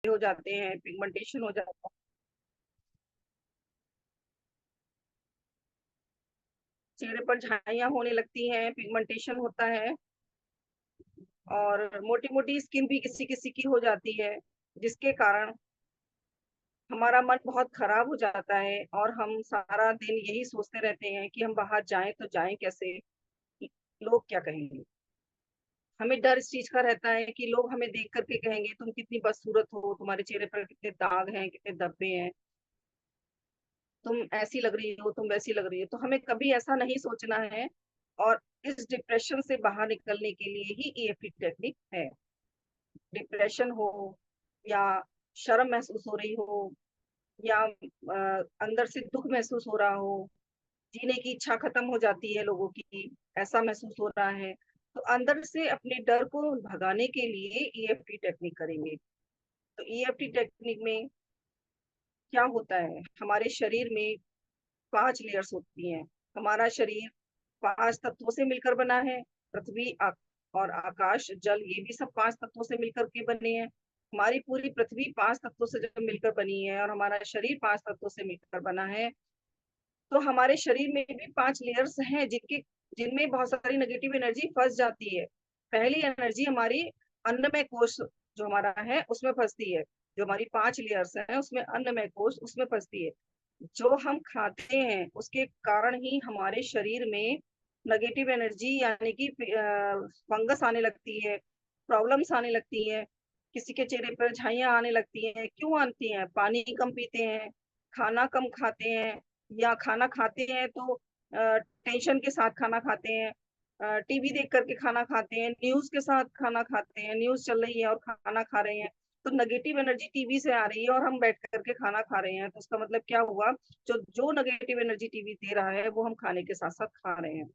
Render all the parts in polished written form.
हो जाते हैं, पिगमेंटेशन हो जाता है, चेहरे पर झाइयाँ होने लगती हैं, पिगमेंटेशन होता है और मोटी मोटी स्किन भी किसी किसी की हो जाती है, जिसके कारण हमारा मन बहुत खराब हो जाता है और हम सारा दिन यही सोचते रहते हैं कि हम बाहर जाएं तो जाएं कैसे, लोग क्या कहेंगे। हमें डर इस चीज का रहता है कि लोग हमें देख करके कहेंगे तुम कितनी बदसूरत हो, तुम्हारे चेहरे पर कितने दाग हैं, कितने धब्बे हैं, तुम ऐसी लग रही हो, तुम वैसी लग रही हो। तो हमें कभी ऐसा नहीं सोचना है और इस डिप्रेशन से बाहर निकलने के लिए ही ईएफटी टेक्निक है। डिप्रेशन हो या शर्म महसूस हो रही हो या अंदर से दुख महसूस हो रहा हो, जीने की इच्छा खत्म हो जाती है लोगों की, ऐसा महसूस हो रहा है, तो अंदर से अपने डर को भगाने के लिए ईएफटी टेक्निक करेंगे। तो ईएफटी टेक्निक में क्या होता है, हमारे शरीर में 5 लेयर्स होती हैं। हमारा शरीर 5 तत्वों से मिलकर बना है। पृथ्वी और आकाश जल, ये भी सब 5 तत्वों से मिलकर के बने हैं। हमारी पूरी पृथ्वी 5 तत्वों से जब मिलकर बनी है और हमारा शरीर 5 तत्वों से मिलकर बना है, तो हमारे शरीर में भी 5 लेयर्स हैं जिनके जिनमें बहुत सारी नेगेटिव एनर्जी फंस जाती है। पहली एनर्जी हमारी अन्नमय कोश जो हमारा है उसमें फंसती है। जो हमारी 5 लेयर्स हैं उसमें अन्नमय कोश उसमें फंसती है। जो हम खाते हैं उसके कारण ही हमारे शरीर में नेगेटिव एनर्जी यानी कि फंगस आने लगती है, प्रॉब्लम्स आने लगती हैं, किसी के चेहरे पर झाइयाँ आने लगती हैं। क्यों आती हैं? पानी कम पीते हैं, खाना कम खाते हैं, या खाना खाते हैं तो टेंशन के साथ खाना खाते हैं, टीवी देख करके खाना खाते हैं, न्यूज़ के साथ खाना खाते हैं, न्यूज़ चल रही है और खाना खा रहे हैं। तो नेगेटिव एनर्जी टीवी से आ रही है और हम बैठ करके खाना खा रहे हैं, तो उसका मतलब क्या हुआ, जो जो नेगेटिव एनर्जी टीवी दे रहा है वो हम खाने के साथ साथ खा रहे हैं।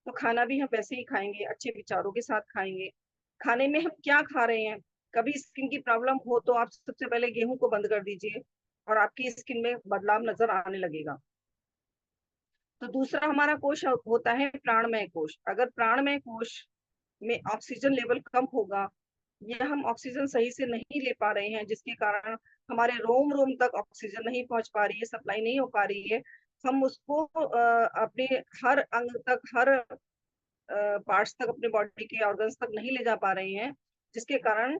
तो खाना भी हम वैसे ही खाएंगे, अच्छे विचारों के साथ खाएंगे। खाने में हम क्या खा रहे हैं, कभी स्किन की प्रॉब्लम हो तो आप सबसे पहले गेहूं को बंद कर दीजिए और आपकी स्किन में बदलाव नजर आने लगेगा। तो दूसरा हमारा कोश होता है प्राणमय कोश। अगर प्राणमय कोश में ऑक्सीजन लेवल कम होगा या हम ऑक्सीजन सही से नहीं ले पा रहे हैं, जिसके कारण हमारे रोम रोम तक ऑक्सीजन नहीं पहुंच पा रही है, सप्लाई नहीं हो पा रही है, हम उसको अपने हर अंग तक, हर पार्ट्स तक, अपने बॉडी के ऑर्गन्स तक नहीं ले जा पा रहे हैं, जिसके कारण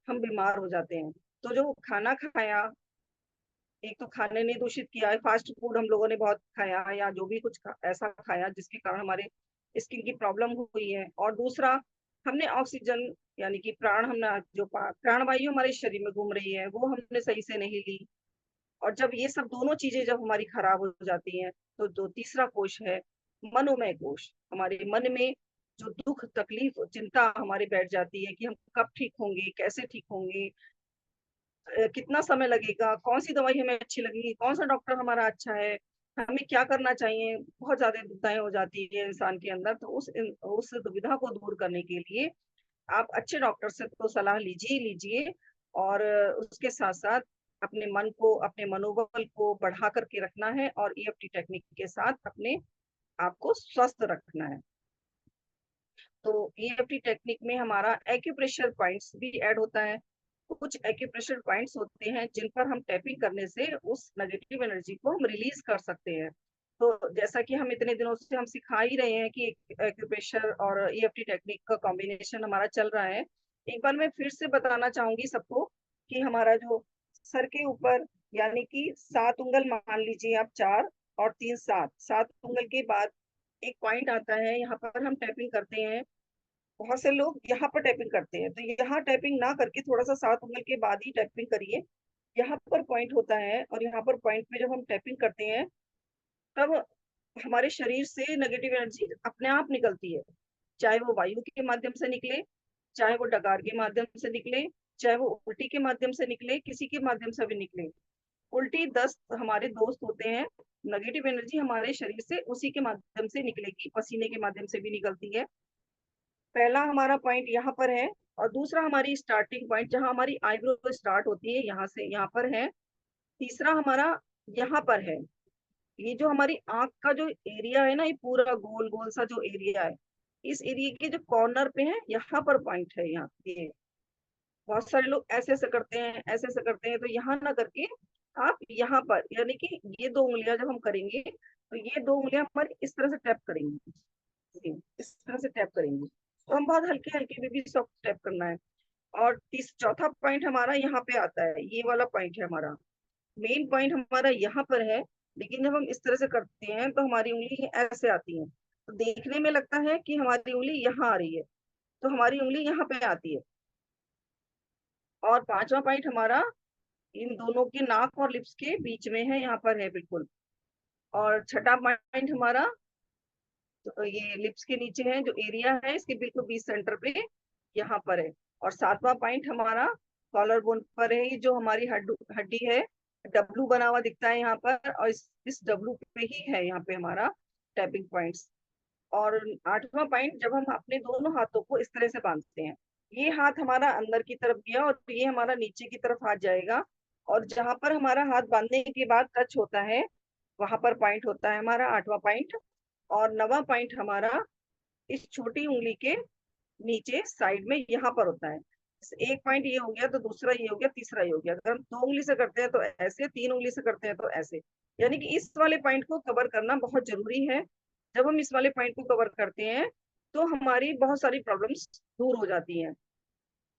हम बीमार हो जाते हैं। तो जो खाना खाया, एक तो खाने ने दूषित किया है, फास्ट फूड हम लोगों ने बहुत खाया या जो भी कुछ ऐसा खाया जिसके कारण हमारे स्किन की प्रॉब्लम हुई है। और दूसरा, हमने ऑक्सीजन यानी कि प्राण, हमने जो प्राणवायु हमारे शरीर में घूम रही है वो हमने सही से नहीं ली। और जब ये सब दोनों चीजें जब हमारी खराब हो जाती हैं, तो जो तीसरा कोश है मनोमय कोश, हमारे मन में जो दुख तकलीफ चिंता हमारे बैठ जाती है कि हम कब ठीक होंगे, कैसे ठीक होंगे, कितना समय लगेगा, कौन सी दवाई हमें अच्छी लगेगी, कौन सा डॉक्टर हमारा अच्छा है, हमें क्या करना चाहिए, बहुत ज्यादा दुविधाएं हो जाती है इंसान के अंदर। तो उस दुविधा को दूर करने के लिए आप अच्छे डॉक्टर से तो सलाह लीजिए ही लीजिए, और उसके साथ साथ अपने मन को, अपने मनोबल को बढ़ा करके रखना है और ईएफटी टेक्निक के साथ अपने आप को स्वस्थ रखना है। तो ईएफटी टेक्निक में हमारा एक्यूप्रेशर पॉइंट्स भी ऐड होता है। कुछ एक्यूप्रेशर पॉइंट्स होते हैं जिन पर हम टैपिंग करने से उस नेगेटिव एनर्जी को हम रिलीज कर सकते हैं। तो जैसा कि हम इतने दिनों से हम सिखा ही रहे हैं कि एक्यूप्रेशर और ईएफटी टेक्निक का कॉम्बिनेशन हमारा चल रहा है। एक बार मैं फिर से बताना चाहूंगी सबको कि हमारा जो सर के ऊपर, यानी कि 7 उंगल मान लीजिए आप, 4 और 3 7, 7 उंगल के बाद एक पॉइंट आता है, यहाँ पर हम टैपिंग करते हैं। बहुत से लोग यहाँ पर टैपिंग करते हैं, तो यहाँ टैपिंग ना करके थोड़ा सा 7 उंगल के बाद ही टैपिंग करिए। यहाँ पर पॉइंट होता है और यहाँ पर पॉइंट पे जब हम टैपिंग करते हैं, तब हमारे शरीर से नेगेटिव एनर्जी अपने आप निकलती है। चाहे वो वायु के माध्यम से निकले, चाहे वो डकार के माध्यम से निकले, चाहे वो उल्टी के माध्यम से निकले, किसी के माध्यम से भी निकले। उल्टी दस्त हमारे दोस्त होते हैं। नेगेटिव एनर्जी हमारे शरीर से उसी के माध्यम से निकलेगी, पसीने के माध्यम से भी निकलती है। पहला हमारा पॉइंट यहाँ पर है, और दूसरा हमारी स्टार्टिंग पॉइंट जहाँ हमारी आईब्रो स्टार्ट होती है, यहाँ से यहाँ पर है। तीसरा हमारा यहाँ पर है। ये जो हमारी आंख का जो एरिया है ना, ये पूरा गोल गोल सा जो एरिया है, इस एरिया के जो कॉर्नर पे है, यहाँ पर पॉइंट है, यहाँ ये। बहुत सारे लोग ऐसे ऐसे करते हैं, ऐसे ऐसे करते हैं, तो यहाँ ना करके आप यहाँ पर, यानी कि ये 2 उंगलियां जब हम करेंगे तो ये 2 उंगलियां हमारी इस तरह से टैप करेंगी, इस तरह से टैप करेंगे, तो हम बहुत हल्के हल्के बेबी सॉफ्ट टैप करना है। और तीस चौथा पॉइंट हमारा यहाँ पे आता है, ये वाला पॉइंट है हमारा, मेन पॉइंट हमारा यहाँ पर है। लेकिन जब हम इस तरह से करते हैं तो हमारी उंगली ऐसे आती है, तो देखने में लगता है कि हमारी उंगली यहाँ आ रही है, तो हमारी उंगली यहाँ पे आती है। और पांचवा पॉइंट हमारा इन दोनों के नाक और लिप्स के बीच में है, यहाँ पर है बिल्कुल। और छठा पॉइंट हमारा, तो ये लिप्स के नीचे है जो एरिया है, इसके बिल्कुल बीच सेंटर पे यहाँ पर है। और सातवां पॉइंट हमारा कॉलर बोन पर है, ये जो हमारी हड्डी है, डब्लू बना हुआ दिखता है यहाँ पर, और इस डब्लू पे ही है यहाँ पे हमारा टैपिंग पॉइंट्स। और आठवां पॉइंट, जब हम अपने दोनों हाथों को इस तरह से बांधते हैं, ये हाथ हमारा अंदर की तरफ गया और ये हमारा नीचे की तरफ हाथ जाएगा, और जहां पर हमारा हाथ बांधने के बाद टच होता है वहां पर पॉइंट होता है हमारा आठवां पॉइंट। और नवा पॉइंट हमारा इस छोटी उंगली के नीचे साइड में यहाँ पर होता है। एक पॉइंट ये हो गया, तो दूसरा ये हो गया, तीसरा ये हो गया। अगर हम 2 उंगली से करते हैं तो ऐसे, 3 उंगली से करते हैं तो ऐसे, यानी कि इस वाले पॉइंट को कवर करना बहुत जरूरी है। जब हम इस वाले पॉइंट को कवर करते हैं तो हमारी बहुत सारी प्रॉब्लम्स दूर हो जाती हैं।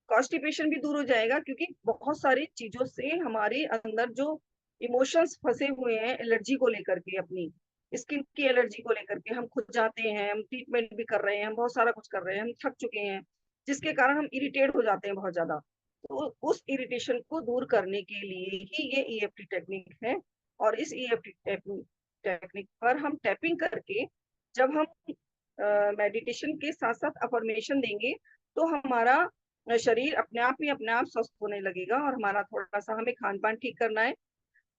कॉन्स्टिपेशन भी दूर हो जाएगा, क्योंकि बहुत सारी चीजों से हमारे अंदर जो इमोशंस फंसे हुए हैं एलर्जी को लेकर के, अपनी स्किन की एलर्जी को लेकर के, हम खुद जाते हैं, हम ट्रीटमेंट भी कर रहे हैं, हम बहुत सारा कुछ कर रहे हैं, हम थक चुके हैं, जिसके कारण हम इरिटेट हो जाते हैं बहुत ज्यादा। तो उस इरिटेशन को दूर करने के लिए ही ये ईएफटी टेक्निक है। और इस ईएफटी टेक्निक पर हम टैपिंग करके, जब हम मेडिटेशन के साथ साथ अफर्मेशन देंगे, तो हमारा शरीर अपने आप स्वस्थ होने लगेगा। और हमारा थोड़ा सा हमें खान पान ठीक करना है,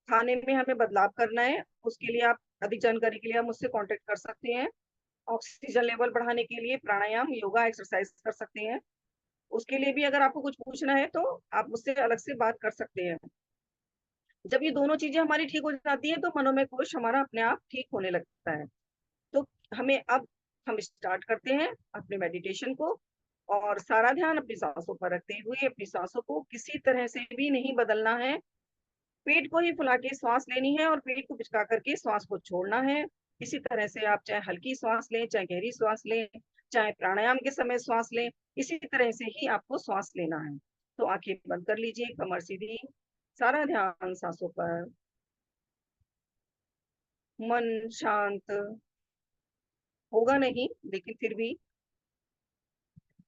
खाने में हमें बदलाव करना है। उसके लिए आप अधिक जानकारी के लिए आप मुझसे कांटेक्ट कर सकते हैं। ऑक्सीजन लेवल बढ़ाने के लिए प्राणायाम, योगा, एक्सरसाइज कर सकते हैं। उसके लिए भी अगर आपको कुछ पूछना है तो आप मुझसे अलग से बात कर सकते हैं। जब ये दोनों चीजें हमारी ठीक हो जाती है तो मनोमय कोश हमारा अपने आप ठीक होने लगता है। तो हमें अब हम स्टार्ट करते हैं अपने मेडिटेशन को। और सारा ध्यान अपनी सांसों पर रखते हुए, अपनी सांसों को किसी तरह से भी नहीं बदलना है। पेट को ही फुला के सांस लेनी है और पेट को पिचका करके सांस को छोड़ना है। इसी तरह से आप चाहे हल्की सांस लें, चाहे गहरी सांस लें, चाहे प्राणायाम के समय सांस लें, इसी तरह से ही आपको सांस लेना है। तो आंखें बंद कर लीजिए, कमर सीधी, सारा ध्यान सांसों पर, मन शांत होगा नहीं, लेकिन फिर भी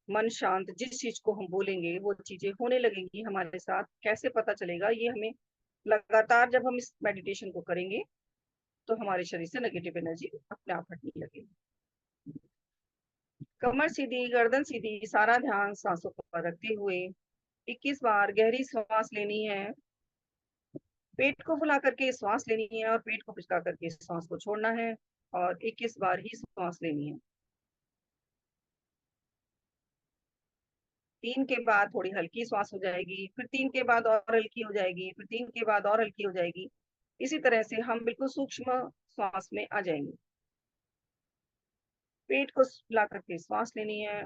मन शांत, जिस चीज को हम बोलेंगे वो चीजें होने लगेंगी हमारे साथ। कैसे पता चलेगा? ये हमें लगातार जब हम इस मेडिटेशन को करेंगे तो हमारे शरीर से नेगेटिव एनर्जी अपने आप हटने लगेगी। कमर सीधी, गर्दन सीधी, सारा ध्यान सांसों पर रखते हुए 21 बार गहरी सांस लेनी है। पेट को फुला करके सांस लेनी है और पेट को पिचका करके सांस को छोड़ना है। और 21 बार ही सांस लेनी है। 3 के बाद थोड़ी हल्की सांस हो जाएगी, फिर 3 के बाद और हल्की हो जाएगी, फिर 3 के बाद और हल्की हो जाएगी। इसी तरह से हम बिल्कुल सूक्ष्म श्वास में आ जाएंगे। पेट को फुला करके सांस लेनी है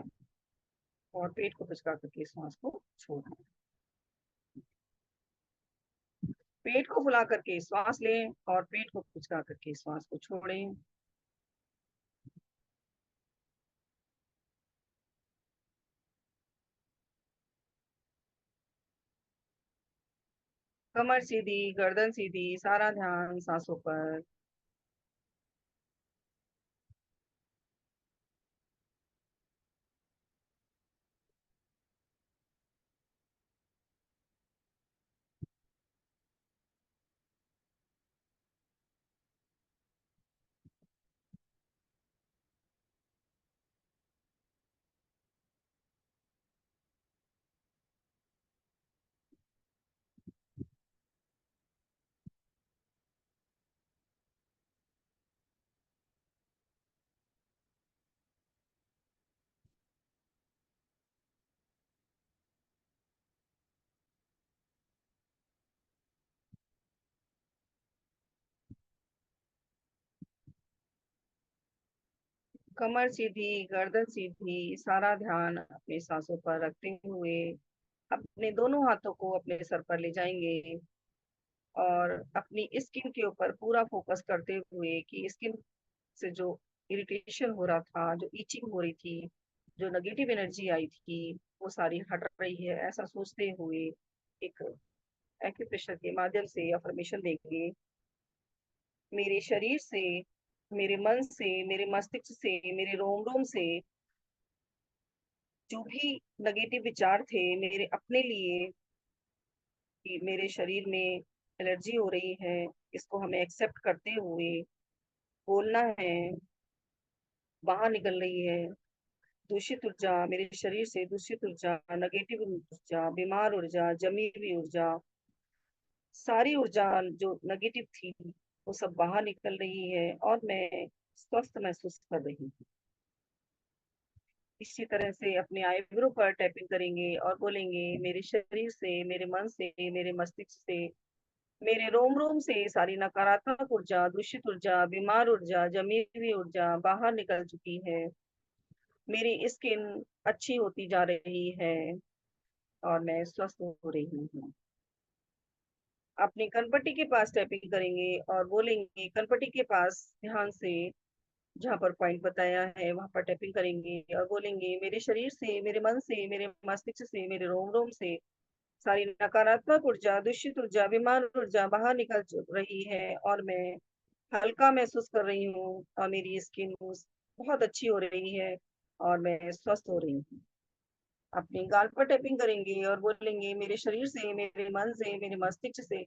और पेट को पिचका करके सांस को छोड़ना है। पेट को फुला करके सांस लें और पेट को पिचका करके सांस को छोड़ें। कमर सीधी, गर्दन सीधी, सारा ध्यान सांसों पर। कमर सीधी, गर्दन सीधी, सारा ध्यान अपनी सांसों पर रखते हुए अपने दोनों हाथों को अपने सर पर ले जाएंगे और अपनी स्किन के ऊपर पूरा फोकस करते हुए कि स्किन से जो इरिटेशन हो रहा था, जो इचिंग हो रही थी, जो नेगेटिव एनर्जी आई थी, वो सारी हट रही है, ऐसा सोचते हुए एक एक्यूप्रेशर के माध्यम से अफर्मेशन देंगे। मेरे शरीर से, मेरे मन से, मेरे मस्तिष्क से, मेरे रोम रोम से जो भी नेगेटिव विचार थे मेरे अपने लिए कि मेरे शरीर में एलर्जी हो रही है, इसको हमें एक्सेप्ट करते हुए बोलना है, बाहर निकल रही है। दूषित ऊर्जा मेरे शरीर से, दूषित ऊर्जा, नेगेटिव ऊर्जा, बीमार ऊर्जा, जमी हुई ऊर्जा, सारी ऊर्जा जो नेगेटिव थी वो सब बाहर निकल रही है और मैं स्वस्थ महसूस कर रही हूँ। इसी तरह से अपने आईब्रो पर टैपिंग करेंगे और बोलेंगे मेरे शरीर से, मेरे मन से, मेरे मस्तिष्क से, मेरे रोम रोम से सारी नकारात्मक ऊर्जा, दूषित ऊर्जा, बीमार ऊर्जा, जमी हुई ऊर्जा बाहर निकल चुकी है। मेरी स्किन अच्छी होती जा रही है और मैं स्वस्थ हो रही हूँ। अपनी कनपट्टी के पास टैपिंग करेंगे और बोलेंगे कनपट्टी के पास ध्यान से, जहाँ पर पॉइंट बताया है वहां पर टैपिंग करेंगे और बोलेंगे मेरे शरीर से, मेरे मन से, मेरे मस्तिष्क से, मेरे रोम रोम से सारी नकारात्मक ऊर्जा, दूषित ऊर्जा, बीमार ऊर्जा बाहर निकल रही है और मैं हल्का महसूस कर रही हूँ और मेरी स्किन बहुत अच्छी हो रही है और मैं स्वस्थ हो रही हूँ। अपने गाल पर टैपिंग करेंगे और बोलेंगे मेरे शरीर से, मेरे मन से, मेरे मस्तिष्क से,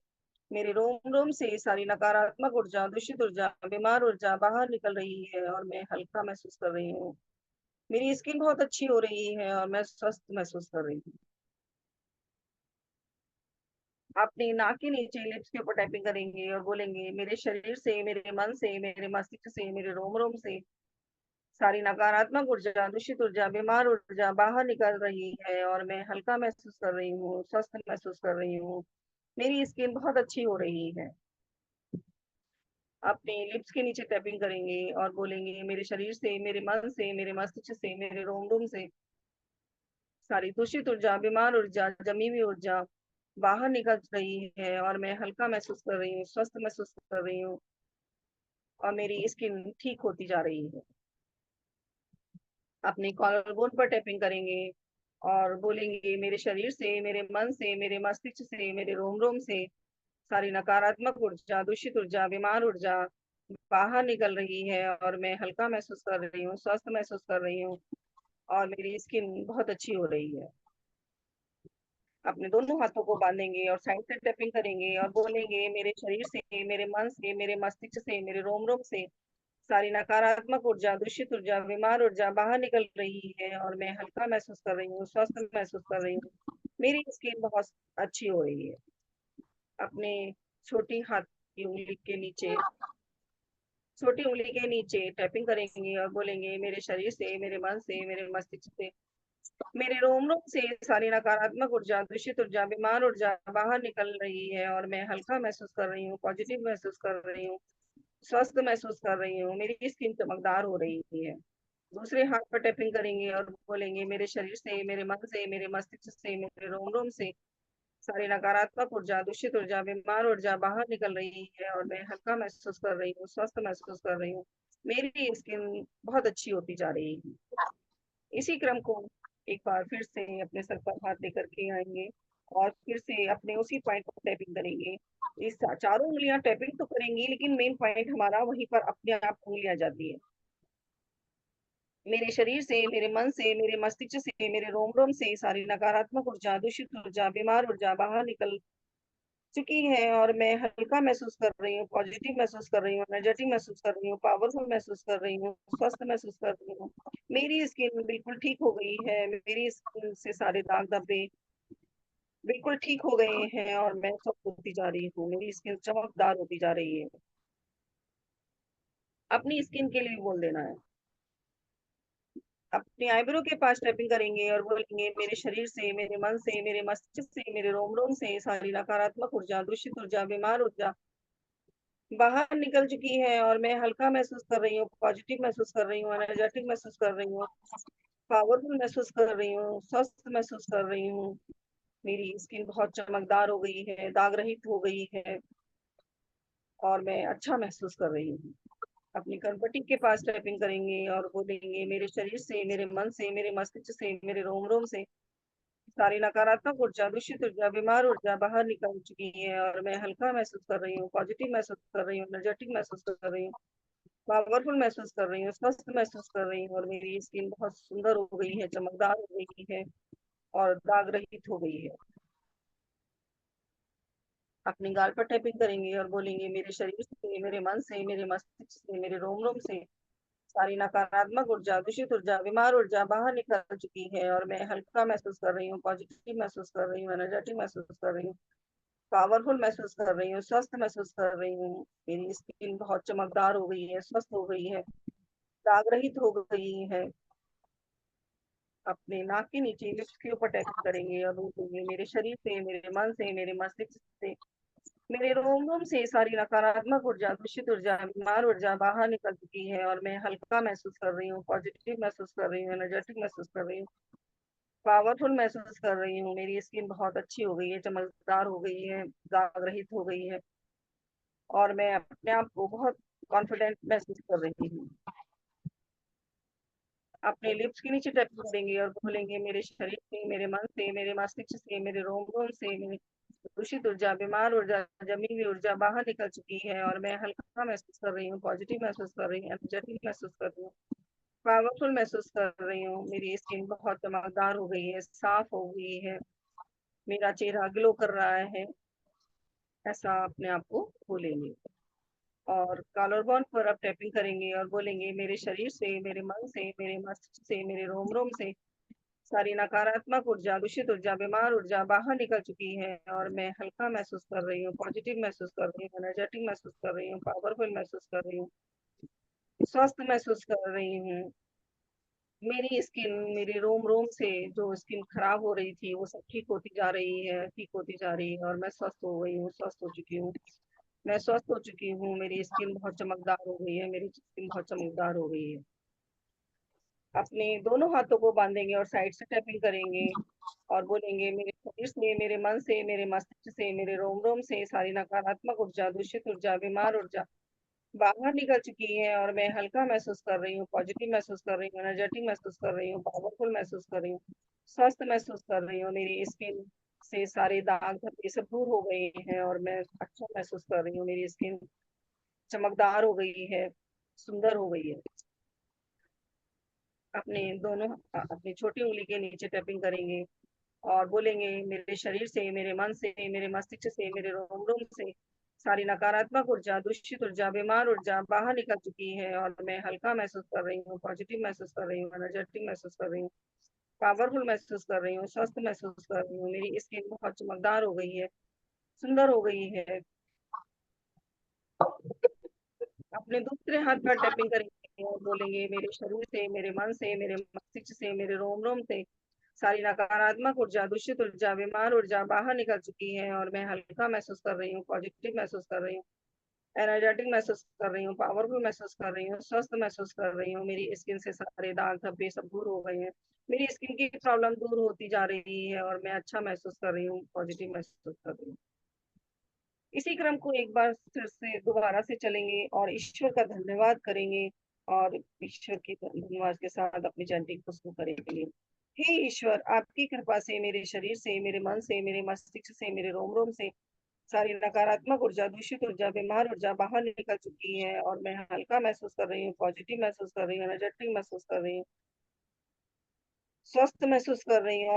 मेरे रोम रोम से सारी नकारात्मक ऊर्जा, दूषित ऊर्जा, बीमार ऊर्जा बाहर निकल रही है और मैं हल्का महसूस कर रही हूँ। मेरी स्किन बहुत अच्छी हो रही है और मैं स्वस्थ महसूस कर रही हूँ। अपने नाक के नीचे लिप्स के ऊपर टैपिंग करेंगे और बोलेंगे मेरे शरीर से, मेरे मन से, मेरे मस्तिष्क से, मेरे रोम रोम से सारी नकारात्मक ऊर्जा, दूषित ऊर्जा, बीमार ऊर्जा बाहर निकल रही है और मैं हल्का महसूस कर रही हूँ, स्वस्थ महसूस कर रही हूँ। मेरी स्किन बहुत अच्छी हो रही है। अपने लिप्स के नीचे टैपिंग करेंगे और बोलेंगे मेरे शरीर से, मेरे मन से, मेरे मस्तिष्क से, मेरे रोम रोम से सारी दूषित ऊर्जा, बीमार ऊर्जा, जमी हुई ऊर्जा बाहर निकल रही है और मैं हल्का महसूस कर रही हूँ, स्वस्थ महसूस कर रही हूँ और मेरी स्किन ठीक होती जा रही है। अपने कॉलर बोन पर टैपिंग करेंगे और बोलेंगे मेरे शरीर से, मेरे मन से, मेरे मस्तिष्क से, मेरे रोम रोम से सारी नकारात्मक ऊर्जा, दूषित ऊर्जा, बीमार ऊर्जा बाहर निकल रही है और मैं हल्का महसूस कर रही हूँ, स्वस्थ महसूस कर रही हूँ और मेरी स्किन बहुत अच्छी हो रही है। अपने दोनों हाथों को बांधेंगे और साइड से टैपिंग करेंगे और बोलेंगे मेरे शरीर से, मेरे मन से, मेरे मस्तिष्क से, मेरे रोम रोम से सारी नकारात्मक ऊर्जा, दूषित ऊर्जा, बीमार ऊर्जा बाहर निकल रही है और मैं हल्का महसूस कर रही हूँ, स्वस्थ महसूस कर रही हूँ। मेरी स्किन बहुत अच्छी हो रही है। अपने छोटी हाथ की उंगली के नीचे, छोटी उंगली के नीचे टैपिंग करेंगे और बोलेंगे मेरे शरीर से, मेरे मन से, मेरे मस्तिष्क से, मेरे रोम रोम से सारी नकारात्मक ऊर्जा, दूषित ऊर्जा, बीमार ऊर्जा बाहर निकल रही है और मैं हल्का महसूस कर रही हूँ, पॉजिटिव महसूस कर रही हूँ, स्वस्थ महसूस कर रही हूँ। मेरी स्किन चमकदार हो रही है। दूसरे हाथ पर टैपिंग करेंगे और बोलेंगे मेरे शरीर से, मेरे मन से, मेरे मस्तिष्क से, मेरे रोम रोम से सारी नकारात्मक ऊर्जा, दूषित ऊर्जा, बीमार ऊर्जा बाहर निकल रही है और मैं हल्का महसूस कर रही हूँ, स्वस्थ महसूस कर रही हूँ। मेरी स्किन बहुत अच्छी होती जा रही है। इसी क्रम को एक बार फिर से अपने सर पर हाथ लेकर के आएंगे और फिर से अपने उसी पॉइंट पर टैपिंग करेंगे। इस चारों उंगलियां टैपिंग तो करेंगी लेकिन मेन पॉइंट हमारा वहीं पर अपने आप उंगलियां जाती है। मेरे शरीर से, मेरे मन से, मेरे मस्तिष्क से, मेरे रोम रोम से सारी नकारात्मक ऊर्जा, दूषित ऊर्जा, बीमार ऊर्जा बाहर निकल चुकी है और मैं हल्का महसूस कर रही हूँ, पॉजिटिव महसूस कर रही हूँ, एनर्जेटिक महसूस कर रही हूँ, पावरफुल महसूस कर रही हूँ, स्वस्थ महसूस कर रही हूँ। मेरी स्किन बिल्कुल ठीक हो गई है। मेरी स्किन से सारे दाग धब्बे बिल्कुल ठीक हो गए हैं और मैं सब होती जा रही हूँ। मेरी स्किन चमकदार होती जा रही है। अपनी स्किन के लिए बोल देना है। अपने आईब्रो के पास टैपिंग करेंगे और बोलेंगे मेरे शरीर से, मेरे मन से, मेरे मस्तिष्क से, मेरे रोम रोम से सारी नकारात्मक ऊर्जा, दूषित ऊर्जा, बीमार ऊर्जा बाहर निकल चुकी है और मैं हल्का महसूस कर रही हूँ, पॉजिटिव महसूस कर रही हूँ, एनर्जेटिक महसूस कर रही हूँ, पावरफुल महसूस कर रही हूँ, स्वस्थ महसूस कर रही हूँ। मेरी स्किन बहुत चमकदार हो गई है, दाग रहित हो गई है और मैं अच्छा महसूस कर रही हूँ। अपनी कनपटी के पास टैपिंग करेंगे और बोलेंगे मेरे शरीर से, मेरे मन से, मेरे मस्तिष्क से, मेरे रोम-रोम से सारी नकारात्मक ऊर्जा, दूषित ऊर्जा, बीमार ऊर्जा बाहर निकल चुकी है और मैं हल्का महसूस कर रही हूँ, पॉजिटिव महसूस कर रही हूँ, एनर्जेटिक महसूस कर रही हूँ, पावरफुल महसूस कर रही हूँ, स्वस्थ महसूस कर रही हूँ और मेरी स्किन बहुत सुंदर हो गई है, चमकदार हो गई है और दाग रहित हो गई है। अपनी गाल पर टैपिंग करेंगे और बोलेंगे मेरे शरीर से, मेरे मन से, मेरे मस्तिष्क से, मेरे रोम-रोम से सारी नकारात्मक ऊर्जा, दूषित ऊर्जा, बीमार ऊर्जा बाहर निकल चुकी है और मैं हल्का महसूस कर रही हूँ, पॉजिटिव महसूस कर रही हूँ, एनर्जेटिक महसूस कर रही हूँ, पावरफुल महसूस कर रही हूँ, स्वस्थ महसूस कर रही हूँ। मेरी स्किन बहुत चमकदार हो गई है, स्वस्थ हो गई है, दाग रहित हो गई है। अपने नाक के नीचे लिप्स के ऊपर टैपिंग करेंगे और बोलेंगे मेरे शरीर से, मेरे मन से, मेरे मस्तिष्क से, मेरे रोम-रोम से सारी नकारात्मक ऊर्जा, दूषित ऊर्जा, बीमार ऊर्जा बाहर निकल चुकी है और मैं हल्का महसूस कर रही हूँ, पॉजिटिव महसूस कर रही हूँ, एनर्जेटिक महसूस कर रही हूँ, पावरफुल महसूस कर रही हूँ। मेरी स्किन बहुत अच्छी हो गई है, चमकदार हो गई है, दाग रहित हो गई है और मैं अपने आप को बहुत कॉन्फिडेंट महसूस कर रही हूँ। अपने लिप्स के नीचे टैपिंग करेंगे और बोलेंगे मेरे शरीर से, मेरे मन से, मेरे मस्तिष्क से, मेरे रोम-रोम से, मेरे दूषित ऊर्जा, बीमार ऊर्जा, जमी हुई ऊर्जा बाहर निकल चुकी है और मैं हल्का महसूस कर रही हूँ, पॉजिटिव महसूस कर रही हूँ, एनर्जेटिक महसूस कर रही हूँ, पावरफुल महसूस कर रही हूँ। मेरी स्किन बहुत चमकदार हो गई है, साफ हो गई है, मेरा चेहरा ग्लो कर रहा है, ऐसा अपने आप को बोलेंगे। और कॉलर बोन पर आप टैपिंग करेंगे और बोलेंगे मेरे शरीर से, मेरे मन से, मेरे मस्तिष्क से, मेरे रोम-रोम से सारी नकारात्मक ऊर्जा, दूषित ऊर्जा, बीमार ऊर्जा बाहर निकल चुकी है और मैं हल्का महसूस कर रही हूँ, पॉजिटिव महसूस कर रही हूँ, एनर्जेटिक महसूस कर रही हूँ, पावरफुल महसूस कर रही हूँ, स्वस्थ महसूस कर रही हूँ। मेरी स्किन, मेरे रोम-रोम से जो स्किन खराब हो रही थी, वो सब ठीक होती जा रही है, ठीक होती जा रही है और मैं स्वस्थ हो गई हूँ, स्वस्थ हो चुकी हूँ। मैं स्वस्थ हो चुकी हूँ, मेरी स्किन बहुत चमकदार हो गई है, मेरी स्किन बहुत चमकदार हो गई है। अपने दोनों हाथों को बांधेंगे और साइड से टैपिंग करेंगे और बोलेंगे मेरे शरीर से, मेरे मन से, मेरे मस्तिष्क से, मेरे रोम-रोम से सारी नकारात्मक ऊर्जा, दूषित ऊर्जा, बीमार ऊर्जा बाहर निकल चुकी है और मैं हल्का महसूस कर रही हूँ, पॉजिटिव महसूस कर रही हूँ, एनर्जेटिक महसूस कर रही हूँ, पावरफुल महसूस कर रही हूँ, स्वस्थ महसूस कर रही हूँ। मेरी स्किन से सारे दाग धब्बे सब दूर हो गए हैं और मैं अच्छा महसूस कर रही हूँ। मेरी स्किन चमकदार हो गई है, सुंदर हो गई है। अपनी छोटी उंगली के नीचे टैपिंग करेंगे और बोलेंगे मेरे शरीर से, मेरे मन से, मेरे मस्तिष्क से, मेरे रोम-रोम से सारी नकारात्मक ऊर्जा, दूषित ऊर्जा, बीमार ऊर्जा बाहर निकल चुकी है और मैं हल्का महसूस कर रही हूँ, पॉजिटिव महसूस कर रही हूँ, एनर्जेटिक महसूस कर रही हूँ, पावरफुल महसूस कर रही हूँ, स्वस्थ महसूस कर रही हूँ। मेरी स्किन बहुत चमकदार हो गई है, सुंदर हो गई है। अपने दूसरे हाथ पर टैपिंग करेंगे और बोलेंगे मेरे शरीर से, मेरे मन से, मेरे मस्तिष्क से, मेरे रोम-रोम से सारी नकारात्मक ऊर्जा, दूषित ऊर्जा, बीमार ऊर्जा बाहर निकल चुकी है और मैं हल्का महसूस कर रही हूँ, पॉजिटिव महसूस कर रही हूँ, एनर्जेटिक महसूस कर रही हूँ, पावरफुल महसूस कर रही हूँ, स्वस्थ महसूस कर रही हूँ। मेरी स्किन से सारे दाग धब्बे सब दूर हो गए हैं। मेरी स्किन की प्रॉब्लम दूर होती जा रही है और मैं अच्छा महसूस कर रही हूँ, पॉजिटिव महसूस कर रही हूँ। इसी क्रम को एक बार फिर से दोबारा से चलेंगे और ईश्वर का धन्यवाद करेंगे और ईश्वर के धन्यवाद के साथ अपनी चैंटिंग को शुरू करेंगे। हे ईश्वर, आपकी कृपा से मेरे शरीर से, मेरे मन से, मेरे मस्तिष्क से, मेरे रोम-रोम से सारी नकारात्मक ऊर्जा, दूषित ऊर्जा, बीमार ऊर्जा बाहर निकल चुकी है और मैं हल्का महसूस कर रही हूँ, पॉजिटिव महसूस कर रही हूँ, एनर्जेटिक महसूस कर रही हूँ, स्वस्थ महसूस कर रही हूँ,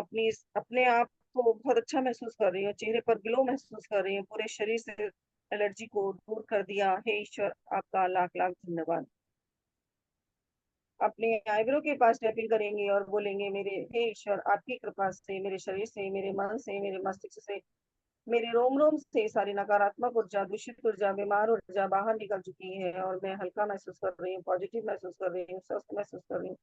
अपने आप को बहुत अच्छा महसूस कर रही हूँ, चेहरे पर ग्लो महसूस कर रही हूँ, पूरे शरीर से एलर्जी को दूर कर दिया। हे ईश्वर, आपका लाख-लाख धन्यवाद। अपने आईब्रो के पास टैपिंग करेंगे और बोलेंगे मेरे हे ईश्वर, आपकी कृपा से मेरे शरीर से, मेरे मन से, मेरे मस्तिष्क से, मेरे रोम-रोम से सारी नकारात्मक ऊर्जा, दूषित ऊर्जा, बीमार ऊर्जा बाहर निकल चुकी है और मैं हल्का महसूस कर रही हूँ, पॉजिटिव महसूस कर रही हूँ, स्वस्थ महसूस कर रही हूँ,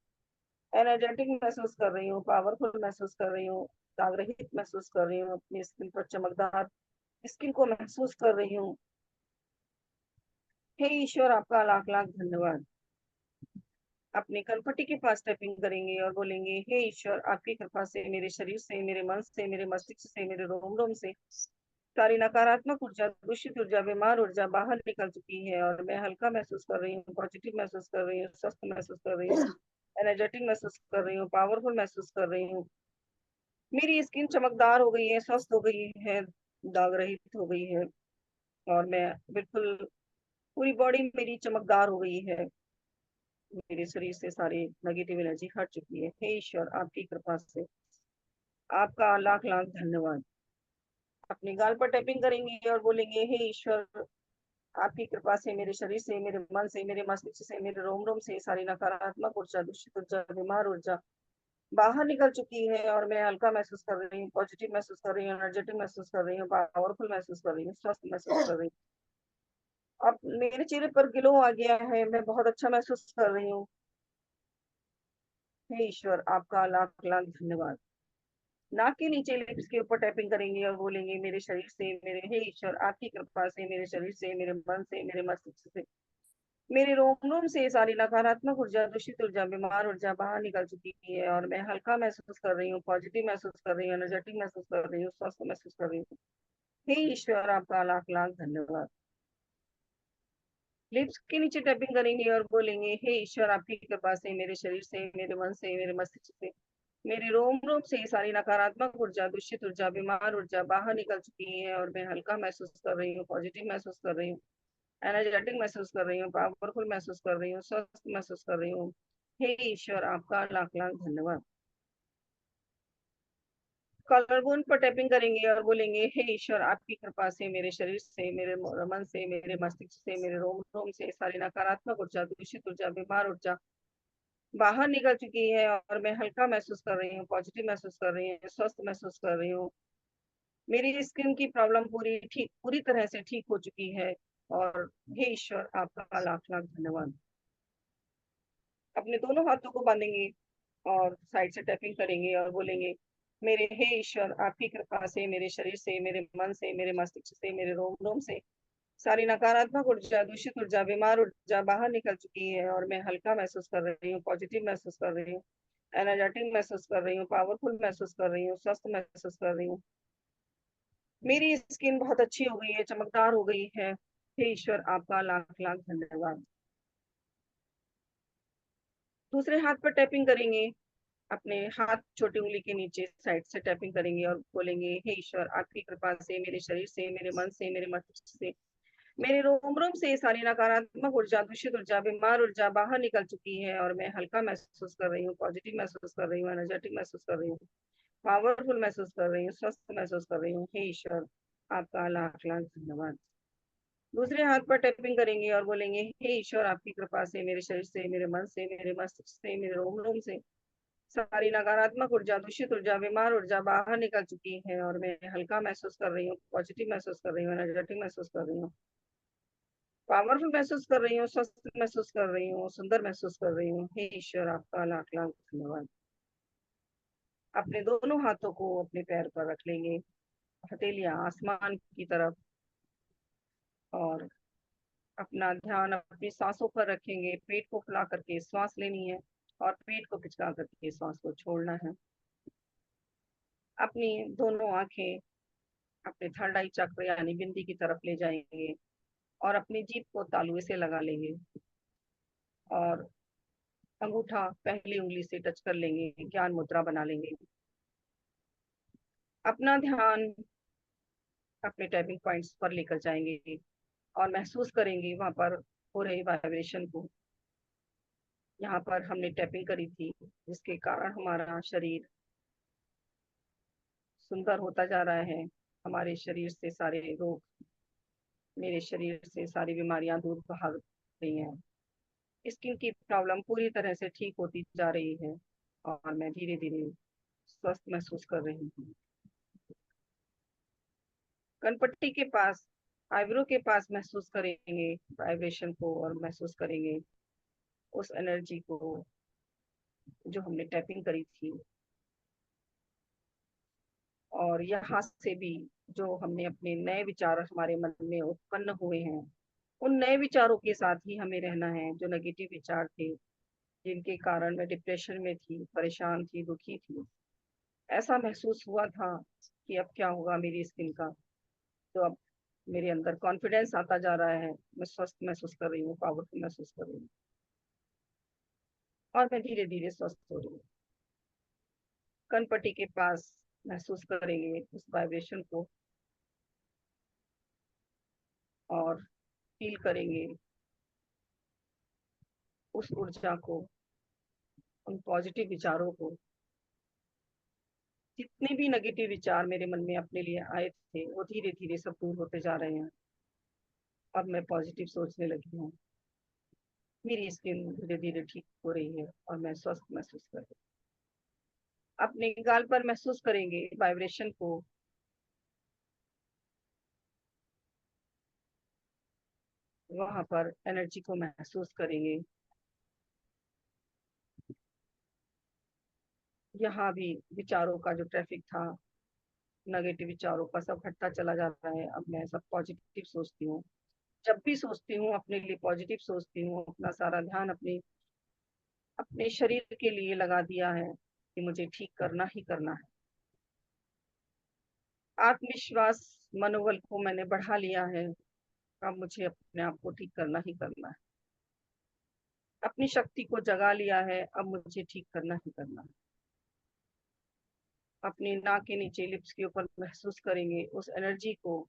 एनर्जेटिक महसूस कर रही हूँ, पावरफुल महसूस कर रही हूँ, दाग रहित महसूस कर रही हूँ, अपनी स्किन पर चमकदार स्किन को महसूस कर रही हूँ। हे ईश्वर, आपका लाख लाख धन्यवाद। अपने कनपट्टी के पास टैपिंग करेंगे और बोलेंगे, हे ईश्वर, आपकी कृपा से मेरे शरीर से, मेरे मन से, मेरे मस्तिष्क से, मेरे रोम रोम से सारी नकारात्मक ऊर्जा, दूषित ऊर्जा, बीमार ऊर्जा बाहर निकल चुकी है और मैं हल्का महसूस कर रही हूँ, पॉजिटिव महसूस कर रही हूँ, स्वस्थ महसूस कर रही हूँ, एनर्जेटिक महसूस कर रही हूँ, पावरफुल महसूस कर रही हूँ। मेरी स्किन चमकदार हो गई है, स्वस्थ हो गई है, दाग रहित हो गई है और मैं बिल्कुल पूरी बॉडी मेरी चमकदार हो गई है। मेरे शरीर से सारी नेगेटिव एनर्जी हट चुकी है। हे ईश्वर, आपकी कृपा से आपका लाख लाख धन्यवाद। अपनी गाल पर टैपिंग करेंगे और बोलेंगे, हे ईश्वर, आपकी कृपा से मेरे शरीर से, मेरे मन से, मेरे मस्तिष्क से, मेरे रोम रोम से सारी नकारात्मक ऊर्जा, दूषित ऊर्जा, बीमार ऊर्जा बाहर निकल चुकी है और मैं हल्का महसूस कर रही हूँ, पॉजिटिव महसूस कर रही हूँ, एनर्जेटिक महसूस कर रही हूँ, पावरफुल महसूस कर रही हूँ, स्वस्थ महसूस कर रही हूँ। अब मेरे चेहरे पर ग्लो आ गया है, मैं बहुत अच्छा महसूस कर रही हूँ। हे ईश्वर, आपका लाख लाख धन्यवाद। नाक के नीचे लिप्स के ऊपर टैपिंग करेंगे और बोलेंगे, मेरे शरीर से, मेरे हे ईश्वर, आपकी कृपा से मेरे शरीर से, मेरे मन से, मेरे मस्तिष्क से, मेरे रोम रोम से सारी नकारात्मक ऊर्जा, दूषित ऊर्जा, बीमार ऊर्जा बाहर निकल चुकी है और मैं हल्का महसूस कर रही हूँ, पॉजिटिव महसूस कर रही हूँ, एनर्जेटिक महसूस कर रही हूँ, स्वस्थ महसूस कर रही हूँ। हे ईश्वर, आपका लाख लाख धन्यवाद। लिप्स के नीचे टैपिंग करेंगे और बोलेंगे, हे ईश्वर, आपकी कृपा से मेरे शरीर से, मेरे मन से, मेरे मस्तिष्क से, मेरे रोम रोम से सारी नकारात्मक ऊर्जा, दूषित ऊर्जा, बीमार ऊर्जा बाहर निकल चुकी है और मैं हल्का महसूस कर रही हूँ, पॉजिटिव महसूस कर रही हूँ, एनर्जेटिक महसूस कर रही हूँ, पावरफुल महसूस कर रही हूँ, स्वस्थ महसूस कर रही हूँ। हे ईश्वर, आपका लाख लाख धन्यवाद। कॉलर बोन पर टैपिंग करेंगे और बोलेंगे, हे ईश्वर, आपकी कृपा से मेरे शरीर से, मेरे मन से, मेरे मस्तिष्क से, मेरे रोम रोम से सारी नकारात्मक ऊर्जा, दूषित ऊर्जा, बीमार ऊर्जा बाहर निकल चुकी है और मैं हल्का महसूस कर रही हूँ, पॉजिटिव महसूस कर रही हूँ, स्वस्थ महसूस कर रही हूँ। मेरी स्किन की प्रॉब्लम पूरी तरह से ठीक हो चुकी है और हे ईश्वर, आपका लाख लाख धन्यवाद। अपने दोनों हाथों को बांधेंगे और साइड से टैपिंग करेंगे और बोलेंगे, मेरे हे ईश्वर, आपकी कृपा से मेरे शरीर से, मेरे मन से, मेरे मस्तिष्क से, मेरे रोम रोम से सारी नकारात्मक ऊर्जा, दूषित ऊर्जा, बीमार ऊर्जा बाहर निकल चुकी है और मैं हल्का महसूस कर रही हूँ, पॉजिटिव महसूस कर रही हूँ, एनर्जेटिक महसूस कर रही हूँ, पावरफुल महसूस कर रही हूँ, स्वस्थ महसूस कर रही हूँ। मेरी स्किन बहुत अच्छी हो गई है, चमकदार हो गई है। हे ईश्वर, आपका लाख लाख धन्यवाद। दूसरे हाथ पर टैपिंग करेंगे, अपने हाथ छोटी उंगली के नीचे साइड से टैपिंग करेंगे और बोलेंगे, हे ईश्वर, आपकी कृपा से मेरे शरीर से, मेरे मन से, मेरे मस्तिष्क से, मेरे रोम रोम से सारी नकारात्मक ऊर्जा, दूषित ऊर्जा, बीमार ऊर्जा बाहर निकल चुकी है और मैं हल्का महसूस कर रही हूँ, पॉजिटिव महसूस कर रही हूँ, एनर्जेटिक महसूस कर रही हूँ, पावरफुल महसूस कर रही हूँ, स्वस्थ महसूस कर रही हूँ। हे ईश्वर, आपका लाख लाख धन्यवाद। दूसरे हाथ पर टैपिंग करेंगे और बोलेंगे, हे ईश्वर, आपकी कृपा से मेरे शरीर से, मेरे मन से, मेरे मस्तिष्क से, मेरे रोम रोम से सारी नकारात्मक ऊर्जा, दूषित ऊर्जा, बीमार ऊर्जा बाहर निकल चुकी है और मैं हल्का महसूस कर रही हूँ, पॉजिटिव महसूस कर रही हूँ, एनर्जेटिक महसूस कर रही हूँ, पावरफुल महसूस कर रही हूँ, स्वस्थ महसूस कर रही हूँ, सुंदर महसूस कर रही हूँ। हे ईश्वर, आपका लाख लाख धन्यवाद। अपने दोनों हाथों को अपने पैर पर रख लेंगे, हथेलियां आसमान की तरफ, और अपना ध्यान अपनी सांसों पर रखेंगे। पेट को फुला करके श्वास लेनी है और पेट को पिचका करके श्वास को छोड़ना है। अपनी दोनों आंखें अपने थर्ड आई चक्र यानी बिंदी की तरफ ले जाएंगे और अपनी जीभ को तालुए से लगा लेंगे और अंगूठा पहली उंगली से टच कर लेंगे, ज्ञान मुद्रा बना लेंगे। अपना ध्यान अपने टैपिंग पॉइंट्स पर लेकर जाएंगे और महसूस करेंगे वहां पर हो रही वाइब्रेशन को। यहाँ पर हमने टैपिंग करी थी जिसके कारण हमारा शरीर सुंदर होता जा रहा है। हमारे शरीर से सारे रोग, मेरे शरीर से सारी बीमारियां दूर भाग रही हैं। स्किन की प्रॉब्लम पूरी तरह से ठीक होती जा रही है और मैं धीरे धीरे स्वस्थ महसूस कर रही हूँ। कनपट्टी के पास, आईब्रो के पास महसूस करेंगे वाइब्रेशन को और महसूस करेंगे उस एनर्जी को जो हमने टैपिंग करी थी। और यहाँ से भी जो हमने अपने नए विचार हमारे मन में उत्पन्न हुए हैं, उन नए विचारों के साथ ही हमें रहना है। जो नेगेटिव विचार थे जिनके कारण मैं डिप्रेशन में थी, परेशान थी, दुखी थी। ऐसा महसूस हुआ था कि अब क्या होगा मेरी स्किन का। तो अब मेरे अंदर कॉन्फिडेंस आता जा रहा है, मैं स्वस्थ महसूस कर रही हूँ, पावरफुल महसूस कर रही हूँ, और मैं धीरे धीरे स्वस्थ हो रही हूँ। कनपट्टी के पास महसूस करेंगे उस वाइब्रेशन को, और फील करेंगे उस ऊर्जा को, उन पॉजिटिव विचारों को। जितने भी नेगेटिव विचार मेरे मन में अपने लिए आए थे, वो धीरे धीरे सब दूर होते जा रहे हैं। अब मैं पॉजिटिव सोचने लगी हूँ, मेरी स्किन धीरे धीरे ठीक हो रही है और मैं स्वस्थ महसूस कर रही हूँ। अपने गाल पर महसूस करेंगे वाइब्रेशन को, वहां पर एनर्जी को महसूस करेंगे। यहाँ भी विचारों का जो ट्रैफिक था, नेगेटिव विचारों का, सब हटता चला जा रहा है। अब मैं सब पॉजिटिव सोचती हूँ। जब भी सोचती हूँ अपने लिए पॉजिटिव सोचती हूँ, अपना सारा ध्यान अपने अपने शरीर के लिए लगा दिया है कि मुझे ठीक करना ही करना है। आत्मविश्वास, मनोबल को मैंने बढ़ा लिया है। अब मुझे अपने आप को ठीक करना ही करना है। अपनी शक्ति को जगा लिया है, अब मुझे ठीक करना ही करना है। अपनी नाक के नीचे, लिप्स के ऊपर महसूस करेंगे उस एनर्जी को,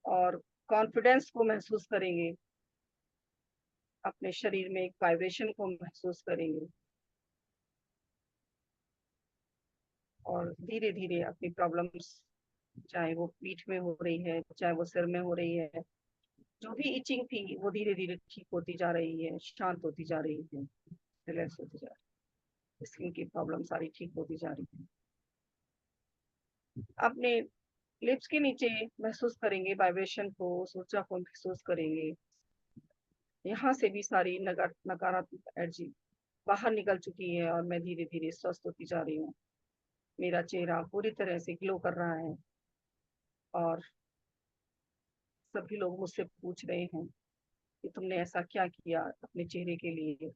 और कॉन्फिडेंस को महसूस करेंगे। अपने शरीर में एक वाइब्रेशन को महसूस करेंगे, और धीरे धीरे अपनी प्रॉब्लम्स, चाहे वो पीठ में हो रही है, चाहे वो सिर में हो रही है, जो भी इचिंग थी वो धीरे धीरे ठीक होती जा रही है, शांत होती जा रही है, रिलैक्स होती जा रही है। स्किन की प्रॉब्लम सारी ठीक होती जा रही है। अपने लिप्स के नीचे महसूस करेंगे वाइब्रेशन को, उस ऊर्जा को महसूस करेंगे। यहाँ से भी सारी नकारात्मक एनर्जी बाहर निकल चुकी है, और मैं धीरे धीरे स्वस्थ होती जा रही हूँ। मेरा चेहरा पूरी तरह से ग्लो कर रहा है, और सभी लोग मुझसे पूछ रहे हैं कि तुमने ऐसा क्या किया अपने चेहरे के लिए,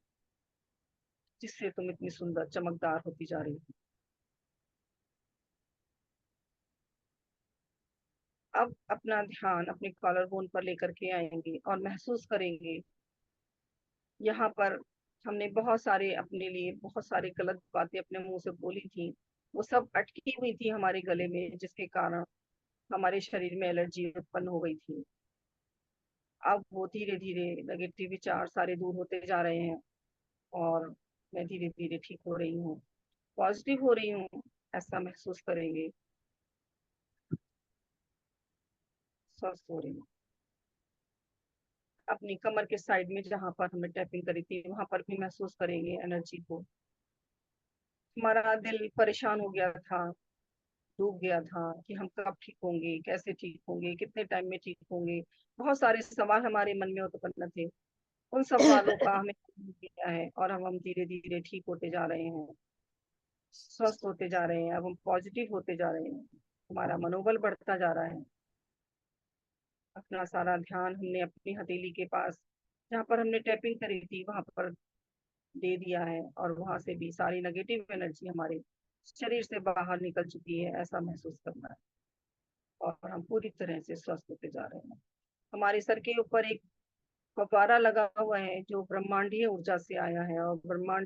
जिससे तुम इतनी सुंदर चमकदार होती जा रही हो। अब अपना ध्यान अपने कॉलर बोन पर लेकर के आएंगे और महसूस करेंगे, यहाँ पर हमने बहुत सारे गलत बातें अपने मुंह से बोली थी। वो सब अटकी हुई थी हमारे गले में, जिसके कारण हमारे शरीर में एलर्जी उत्पन्न हो गई थी। अब वो धीरे धीरे नेगेटिव विचार सारे दूर होते जा रहे हैं, और मैं धीरे धीरे ठीक हो रही हूँ, पॉजिटिव हो रही हूँ, ऐसा महसूस करेंगे। स्वस्थ हो रही हूँ। अपनी कमर के साइड में जहाँ पर हमने टैपिंग करी थी, वहां पर भी महसूस करेंगे एनर्जी को। हमारा दिल परेशान हो गया था, डूब गया था कि हम कब ठीक होंगे, कैसे ठीक होंगे, कितने टाइम में ठीक होंगे। बहुत सारे सवाल हमारे मन में उत्पन्न थे। उन सवालों का हमें किया है, और हम धीरे धीरे ठीक होते जा रहे हैं, स्वस्थ होते जा रहे हैं। अब हम पॉजिटिव होते जा रहे हैं, हमारा मनोबल बढ़ता जा रहा है। अपना सारा ध्यान हमने अपनी हथेली के पास, जहाँ पर हमने टैपिंग करी थी, वहां पर दे दिया है, और वहां से भी सारी नेगेटिव एनर्जी हमारे शरीर से बाहर निकल चुकी है, ऐसा महसूस करना है। और हम पूरी तरह से स्वस्थ होते जा रहे हैं। हमारे सर के ऊपर एक फव्वारा लगा हुआ है, जो ब्रह्मांडीय ऊर्जा से आया है, और ब्रह्मांड